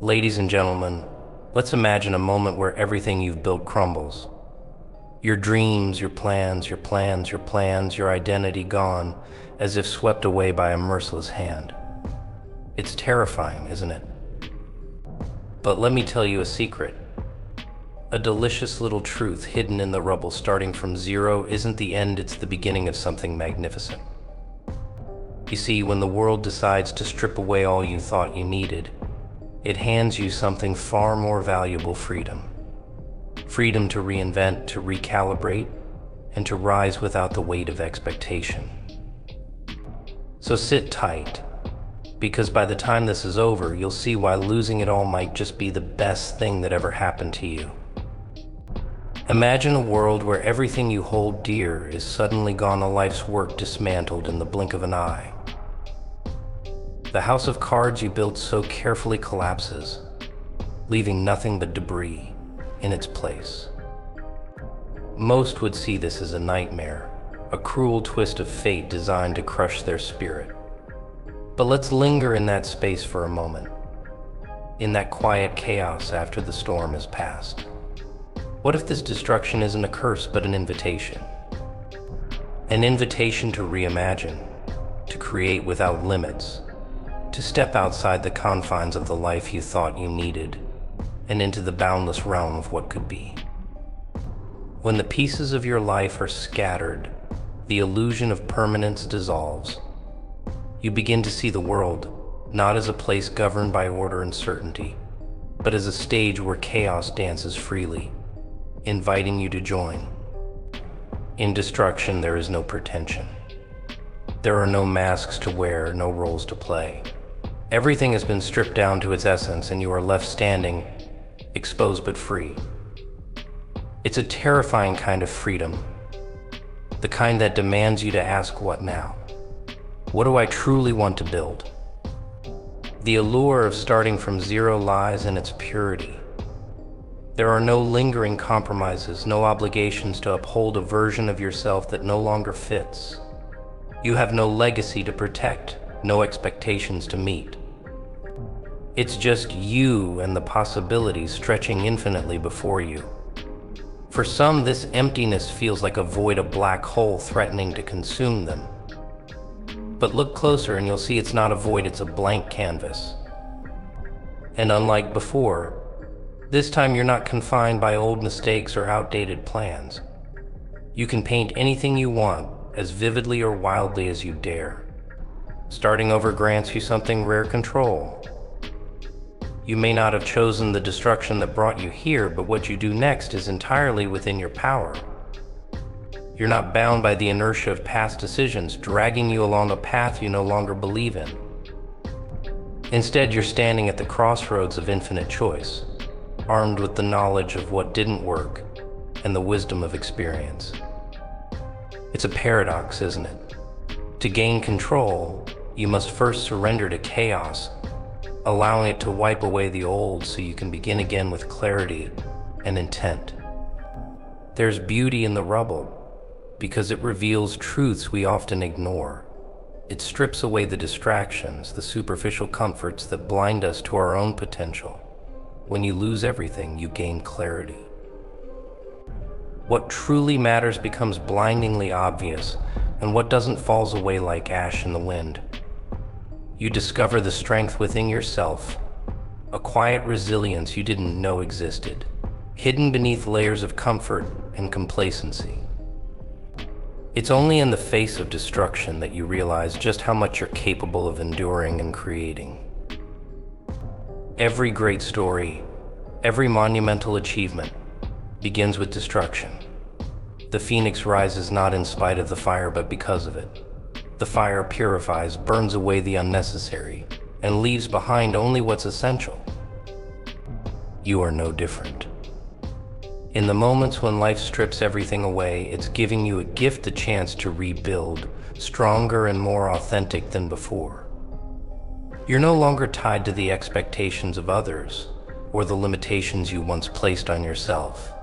Ladies and gentlemen, let's imagine a moment where everything you've built crumbles. Your dreams, your plans, your identity gone, as if swept away by a merciless hand. It's terrifying, isn't it? But let me tell you a secret. A delicious little truth hidden in the rubble. Starting from zero isn't the end, it's the beginning of something magnificent. You see, when the world decides to strip away all you thought you needed, it hands you something far more valuable: freedom. Freedom to reinvent, to recalibrate, and to rise without the weight of expectation. So sit tight, because by the time this is over, you'll see why losing it all might just be the best thing that ever happened to you. Imagine a world where everything you hold dear is suddenly gone, a life's work dismantled in the blink of an eye. The house of cards you built so carefully collapses, leaving nothing but debris in its place. Most would see this as a nightmare, a cruel twist of fate designed to crush their spirit. But let's linger in that space for a moment, in that quiet chaos after the storm has passed. What if this destruction isn't a curse but an invitation? An invitation to reimagine, to create without limits, to step outside the confines of the life you thought you needed, and into the boundless realm of what could be. When the pieces of your life are scattered, the illusion of permanence dissolves. You begin to see the world not as a place governed by order and certainty, but as a stage where chaos dances freely, inviting you to join. In destruction, there is no pretension. There are no masks to wear, no roles to play. Everything has been stripped down to its essence, and you are left standing, exposed but free. It's a terrifying kind of freedom, the kind that demands you to ask, what now? What do I truly want to build? The allure of starting from zero lies in its purity. There are no lingering compromises, no obligations to uphold a version of yourself that no longer fits. You have no legacy to protect, no expectations to meet. It's just you and the possibilities stretching infinitely before you. For some, this emptiness feels like a void, a black hole threatening to consume them. But look closer and you'll see it's not a void, it's a blank canvas. And unlike before, this time you're not confined by old mistakes or outdated plans. You can paint anything you want, as vividly or wildly as you dare. Starting over grants you something rare: control. You may not have chosen the destruction that brought you here, but what you do next is entirely within your power. You're not bound by the inertia of past decisions, dragging you along a path you no longer believe in. Instead, you're standing at the crossroads of infinite choice, armed with the knowledge of what didn't work and the wisdom of experience. It's a paradox, isn't it? To gain control, you must first surrender to chaos, allowing it to wipe away the old so you can begin again with clarity and intent. There's beauty in the rubble because it reveals truths we often ignore. It strips away the distractions, the superficial comforts that blind us to our own potential. When you lose everything, you gain clarity. What truly matters becomes blindingly obvious, and what doesn't falls away like ash in the wind. You discover the strength within yourself, a quiet resilience you didn't know existed, hidden beneath layers of comfort and complacency. It's only in the face of destruction that you realize just how much you're capable of enduring and creating. Every great story, every monumental achievement begins with destruction. The phoenix rises not in spite of the fire, but because of it. The fire purifies, burns away the unnecessary, and leaves behind only what's essential. You are no different. In the moments when life strips everything away, it's giving you a gift, the chance to rebuild, stronger and more authentic than before. You're no longer tied to the expectations of others or the limitations you once placed on yourself.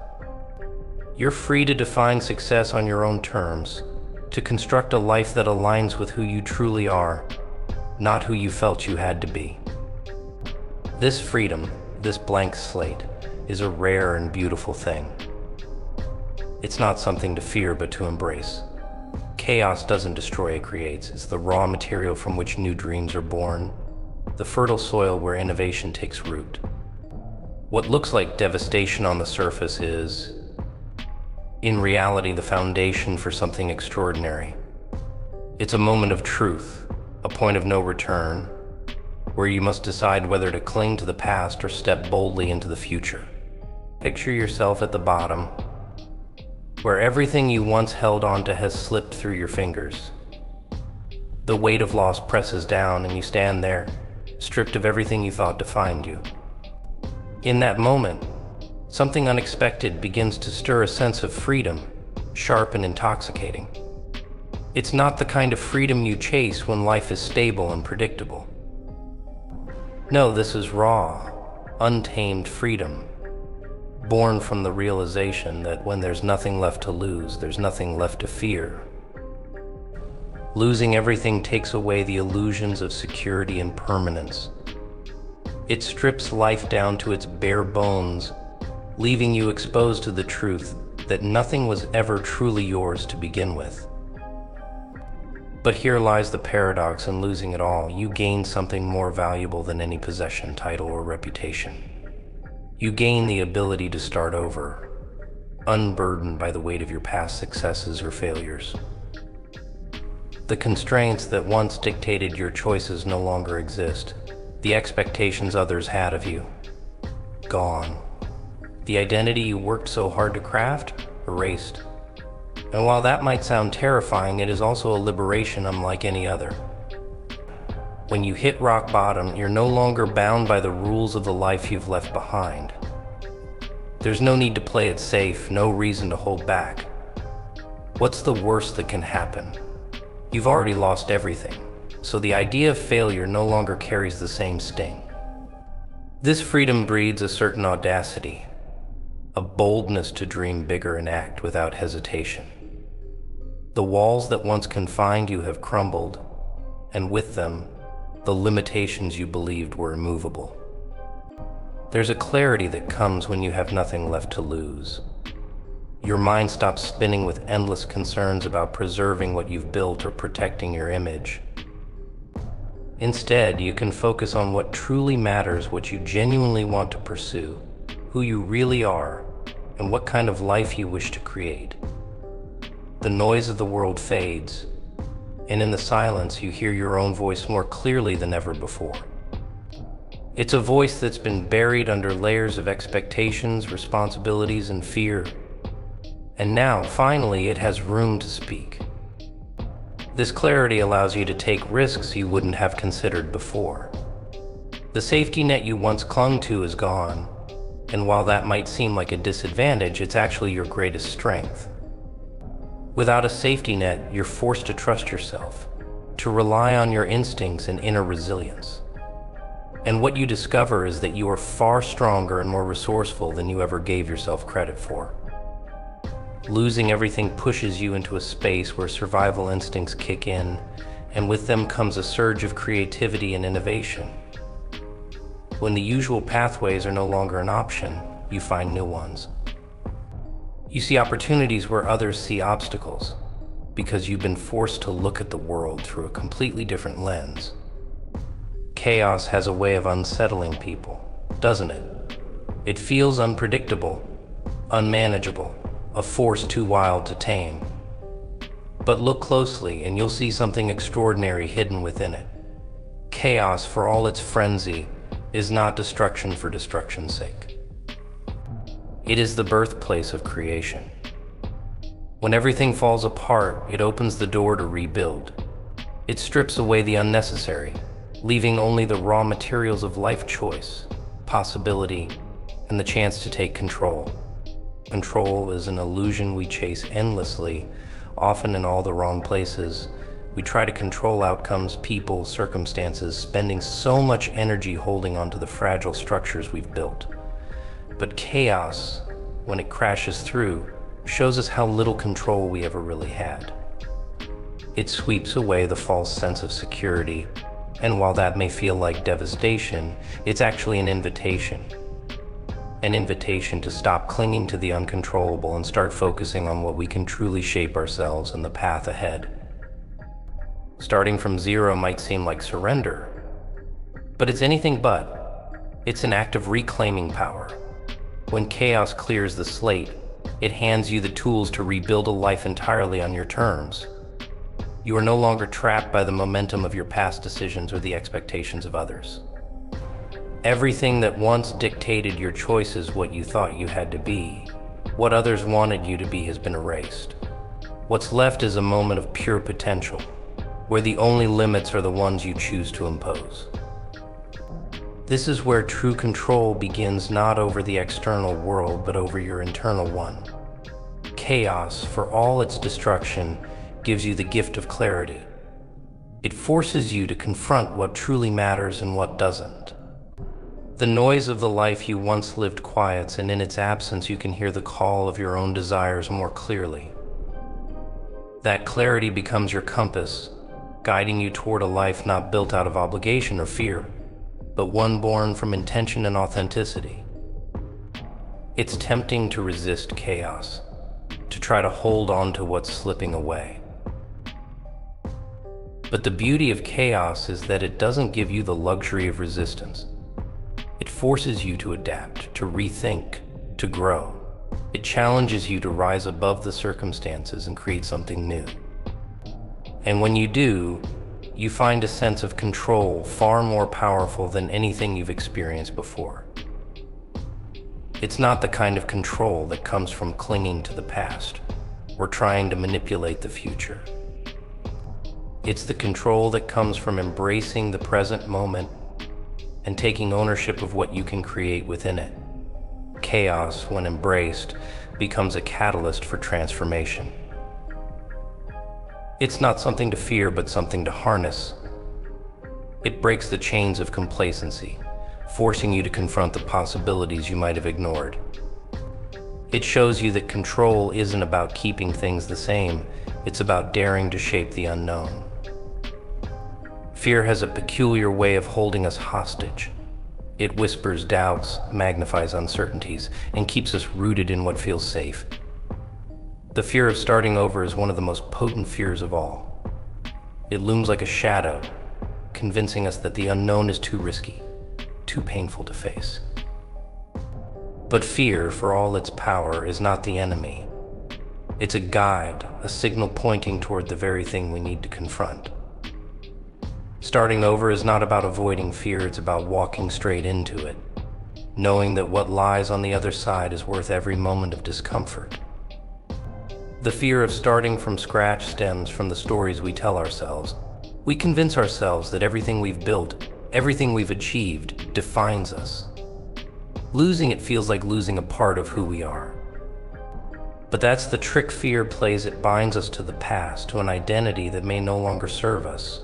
You're free to define success on your own terms, to construct a life that aligns with who you truly are, not who you felt you had to be. This freedom, this blank slate, is a rare and beautiful thing. It's not something to fear but to embrace. Chaos doesn't destroy, it creates. It's the raw material from which new dreams are born, the fertile soil where innovation takes root. What looks like devastation on the surface is, in reality, the foundation for something extraordinary. It's a moment of truth, a point of no return, where you must decide whether to cling to the past or step boldly into the future. Picture yourself at the bottom, where everything you once held onto has slipped through your fingers. The weight of loss presses down and you stand there, stripped of everything you thought defined you. In that moment, something unexpected begins to stir a sense of freedom, sharp and intoxicating. It's not the kind of freedom you chase when life is stable and predictable. No, this is raw, untamed freedom, born from the realization that when there's nothing left to lose, there's nothing left to fear. Losing everything takes away the illusions of security and permanence. It strips life down to its bare bones, leaving you exposed to the truth that nothing was ever truly yours to begin with. But here lies the paradox in losing it all. You gain something more valuable than any possession, title, or reputation. You gain the ability to start over, unburdened by the weight of your past successes or failures. The constraints that once dictated your choices no longer exist. The expectations others had of you, gone. The identity you worked so hard to craft, erased. And while that might sound terrifying, it is also a liberation unlike any other. When you hit rock bottom, you're no longer bound by the rules of the life you've left behind. There's no need to play it safe, no reason to hold back. What's the worst that can happen? You've already lost everything, so the idea of failure no longer carries the same sting. This freedom breeds a certain audacity, a boldness to dream bigger and act without hesitation. The walls that once confined you have crumbled, and with them, the limitations you believed were immovable. There's a clarity that comes when you have nothing left to lose. Your mind stops spinning with endless concerns about preserving what you've built or protecting your image. Instead, you can focus on what truly matters, what you genuinely want to pursue, who you really are, and what kind of life you wish to create. The noise of the world fades, and in the silence you hear your own voice more clearly than ever before. It's a voice that's been buried under layers of expectations, responsibilities, and fear. And now, finally, it has room to speak. This clarity allows you to take risks you wouldn't have considered before. The safety net you once clung to is gone, and while that might seem like a disadvantage, it's actually your greatest strength. Without a safety net, you're forced to trust yourself, to rely on your instincts and inner resilience. And what you discover is that you are far stronger and more resourceful than you ever gave yourself credit for. Losing everything pushes you into a space where survival instincts kick in, and with them comes a surge of creativity and innovation. When the usual pathways are no longer an option, you find new ones. You see opportunities where others see obstacles, because you've been forced to look at the world through a completely different lens. Chaos has a way of unsettling people, doesn't it? It feels unpredictable, unmanageable, a force too wild to tame. But look closely and you'll see something extraordinary hidden within it. Chaos, for all its frenzy, is not destruction for destruction's sake. It is the birthplace of creation. When everything falls apart, it opens the door to rebuild. It strips away the unnecessary, leaving only the raw materials of life: choice, possibility, and the chance to take control. Control is an illusion we chase endlessly, often in all the wrong places. We try to control outcomes, people, circumstances, spending so much energy holding onto the fragile structures we've built. But chaos, when it crashes through, shows us how little control we ever really had. It sweeps away the false sense of security And while that may feel like devastation, it's actually an invitation. An invitation to stop clinging to the uncontrollable and start focusing on what we can truly shape ourselves and the path ahead. Starting from zero might seem like surrender, but it's anything but. It's an act of reclaiming power. When chaos clears the slate, it hands you the tools to rebuild a life entirely on your terms. You are no longer trapped by the momentum of your past decisions or the expectations of others. Everything that once dictated your choices, what you thought you had to be, what others wanted you to be, has been erased. What's left is a moment of pure potential, where the only limits are the ones you choose to impose. This is where true control begins, not over the external world, but over your internal one. Chaos, for all its destruction, gives you the gift of clarity. It forces you to confront what truly matters and what doesn't. The noise of the life you once lived quiets, and in its absence you can hear the call of your own desires more clearly. That clarity becomes your compass, guiding you toward a life not built out of obligation or fear, but one born from intention and authenticity. It's tempting to resist chaos, to try to hold on to what's slipping away. But the beauty of chaos is that it doesn't give you the luxury of resistance. It forces you to adapt, to rethink, to grow. It challenges you to rise above the circumstances and create something new. And when you do, you find a sense of control far more powerful than anything you've experienced before. It's not the kind of control that comes from clinging to the past or trying to manipulate the future. It's the control that comes from embracing the present moment and taking ownership of what you can create within it. Chaos, when embraced, becomes a catalyst for transformation. It's not something to fear, but something to harness. It breaks the chains of complacency, forcing you to confront the possibilities you might have ignored. It shows you that control isn't about keeping things the same, it's about daring to shape the unknown. Fear has a peculiar way of holding us hostage. It whispers doubts, magnifies uncertainties, and keeps us rooted in what feels safe. The fear of starting over is one of the most potent fears of all. It looms like a shadow, convincing us that the unknown is too risky, too painful to face. But fear, for all its power, is not the enemy. It's a guide, a signal pointing toward the very thing we need to confront. Starting over is not about avoiding fear, it's about walking straight into it, knowing that what lies on the other side is worth every moment of discomfort. The fear of starting from scratch stems from the stories we tell ourselves. We convince ourselves that everything we've built, everything we've achieved, defines us. Losing it feels like losing a part of who we are. But that's the trick fear plays. It binds us to the past, to an identity that may no longer serve us.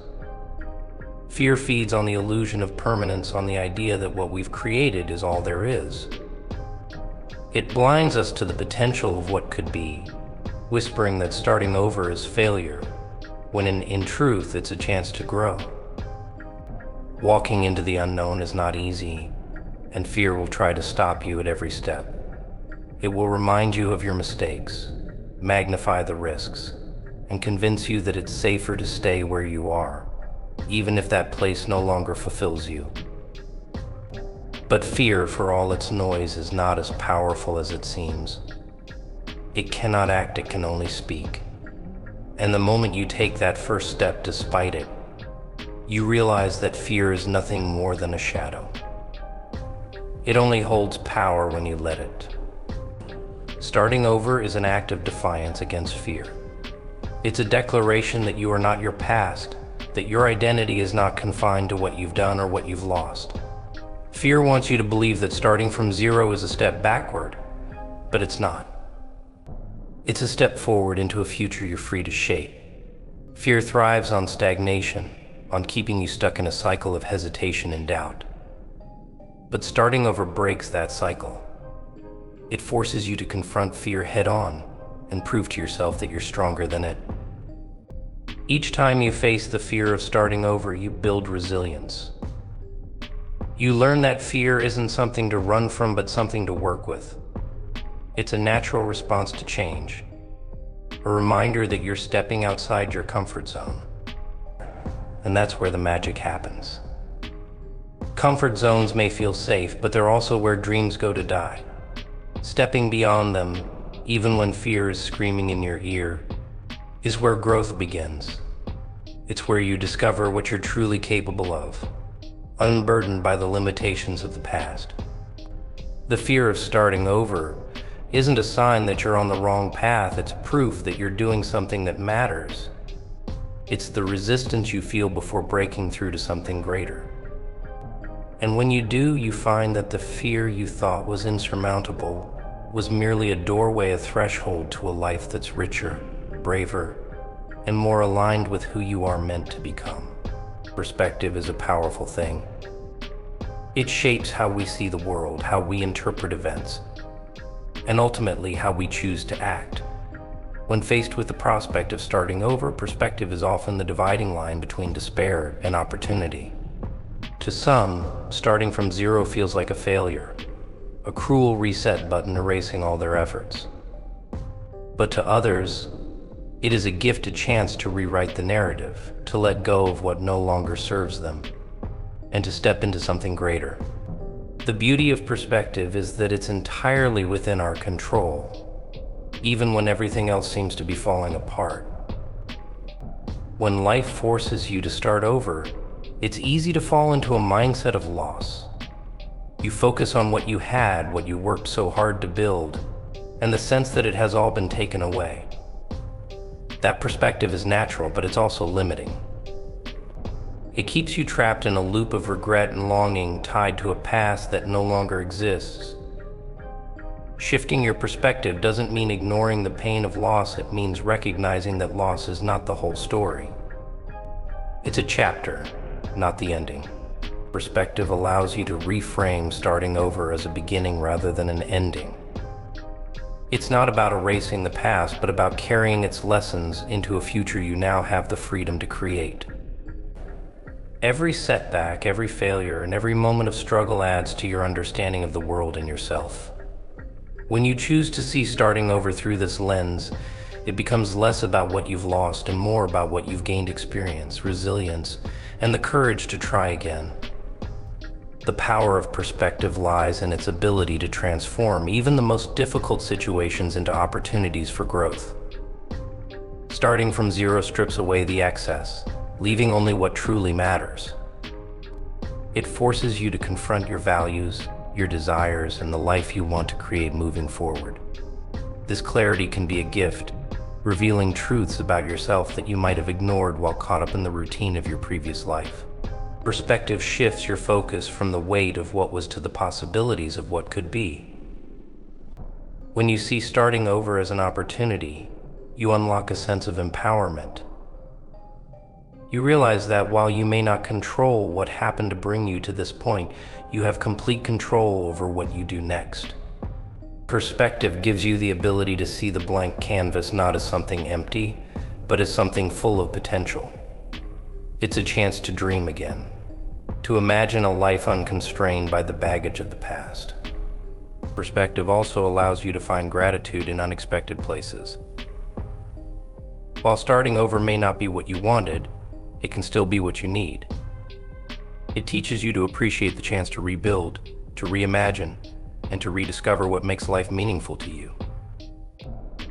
Fear feeds on the illusion of permanence, on the idea that what we've created is all there is. It blinds us to the potential of what could be, whispering that starting over is failure, when in truth it's a chance to grow. Walking into the unknown is not easy, and fear will try to stop you at every step. It will remind you of your mistakes, magnify the risks, and convince you that it's safer to stay where you are, even if that place no longer fulfills you. But fear, for all its noise, is not as powerful as it seems. It cannot act, it can only speak. And the moment you take that first step despite it, you realize that fear is nothing more than a shadow. It only holds power when you let it. Starting over is an act of defiance against fear. It's a declaration that you are not your past, that your identity is not confined to what you've done or what you've lost. Fear wants you to believe that starting from zero is a step backward, but it's not. It's a step forward into a future you're free to shape. Fear thrives on stagnation, on keeping you stuck in a cycle of hesitation and doubt. But starting over breaks that cycle. It forces you to confront fear head on and prove to yourself that you're stronger than it. Each time you face the fear of starting over, you build resilience. You learn that fear isn't something to run from, but something to work with. It's a natural response to change, a reminder that you're stepping outside your comfort zone. And that's where the magic happens. Comfort zones may feel safe, but they're also where dreams go to die. Stepping beyond them, even when fear is screaming in your ear, is where growth begins. It's where you discover what you're truly capable of, unburdened by the limitations of the past. The fear of starting over isn't a sign that you're on the wrong path, it's proof that you're doing something that matters. It's the resistance you feel before breaking through to something greater. And when you do, you find that the fear you thought was insurmountable was merely a doorway, a threshold to a life that's richer, braver, and more aligned with who you are meant to become. Perspective is a powerful thing. It shapes how we see the world, how we interpret events, and ultimately how we choose to act. When faced with the prospect of starting over, perspective is often the dividing line between despair and opportunity. To some, starting from zero feels like a failure, a cruel reset button erasing all their efforts. But to others, it is a gift, a chance to rewrite the narrative, to let go of what no longer serves them, and to step into something greater. The beauty of perspective is that it's entirely within our control, even when everything else seems to be falling apart. When life forces you to start over, it's easy to fall into a mindset of loss. You focus on what you had, what you worked so hard to build, and the sense that it has all been taken away. That perspective is natural, but it's also limiting. It keeps you trapped in a loop of regret and longing tied to a past that no longer exists. Shifting your perspective doesn't mean ignoring the pain of loss, it means recognizing that loss is not the whole story. It's a chapter, not the ending. Perspective allows you to reframe starting over as a beginning rather than an ending. It's not about erasing the past, but about carrying its lessons into a future you now have the freedom to create. Every setback, every failure, and every moment of struggle adds to your understanding of the world and yourself. When you choose to see starting over through this lens, it becomes less about what you've lost and more about what you've gained: experience, resilience, and the courage to try again. The power of perspective lies in its ability to transform even the most difficult situations into opportunities for growth. Starting from zero strips away the excess, leaving only what truly matters. It forces you to confront your values, your desires, and the life you want to create moving forward. This clarity can be a gift, revealing truths about yourself that you might have ignored while caught up in the routine of your previous life. Perspective shifts your focus from the weight of what was to the possibilities of what could be. When you see starting over as an opportunity, you unlock a sense of empowerment. You realize that while you may not control what happened to bring you to this point, you have complete control over what you do next. Perspective gives you the ability to see the blank canvas not as something empty, but as something full of potential. It's a chance to dream again, to imagine a life unconstrained by the baggage of the past. Perspective also allows you to find gratitude in unexpected places. While starting over may not be what you wanted, it can still be what you need. It teaches you to appreciate the chance to rebuild, to reimagine, and to rediscover what makes life meaningful to you.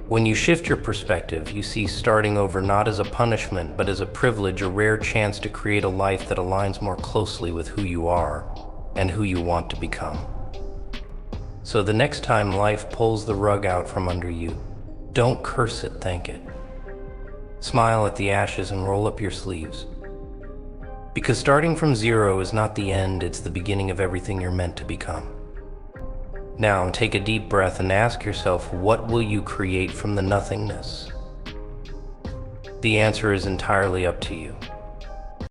When you shift your perspective, you see starting over not as a punishment, but as a privilege, a rare chance to create a life that aligns more closely with who you are and who you want to become. So the next time life pulls the rug out from under you, don't curse it, thank it. Smile at the ashes and roll up your sleeves. Because starting from zero is not the end, it's the beginning of everything you're meant to become. Now take a deep breath and ask yourself, what will you create from the nothingness? The answer is entirely up to you.